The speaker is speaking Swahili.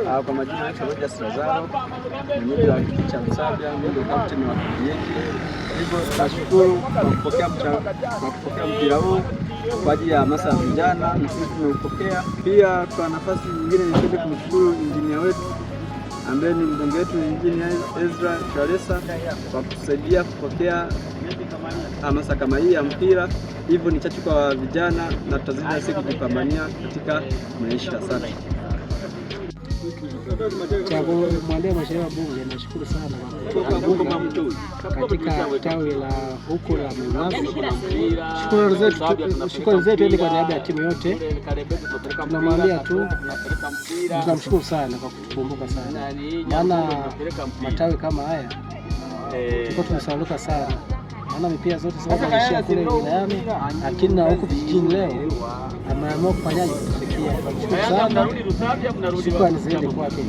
Kwa majina ya Rogers Lazaro, mwenyeji wa kijiji cha Msabya, ndio kapteni wa kijiji. Hivyo tunashukuru kwa kupokea mpira huu kwa ajili ya hamasa ya vijana, na sisi tumeupokea. Pia kwa nafasi nyingine nipende kumshukuru injinia wetu ambaye ni mbunge wetu, Injinia Ezra Charesa, kwa kutusaidia kupokea hamasa kama hii ya mpira. Hivyo ni chachu kwa vijana na tutazidi siku kupambania katika maisha. Asante. Mwalimu Mheshimiwa Bunge, nashukuru sana katika tawi la huko la Mnazi. Shukrani zetu ni kwa niaba ya timu yote. Tunamwambia tu tunamshukuru sana kwa kutukumbuka sana, maana matawi kama haya tuko tumesaluka sana, maana mipira zote zinazoishia kule wilayani, lakini na huku vijijini leo ameamua kufanyaje kutufikia. Tunamshukuru sana, shukrani zaidi kwake.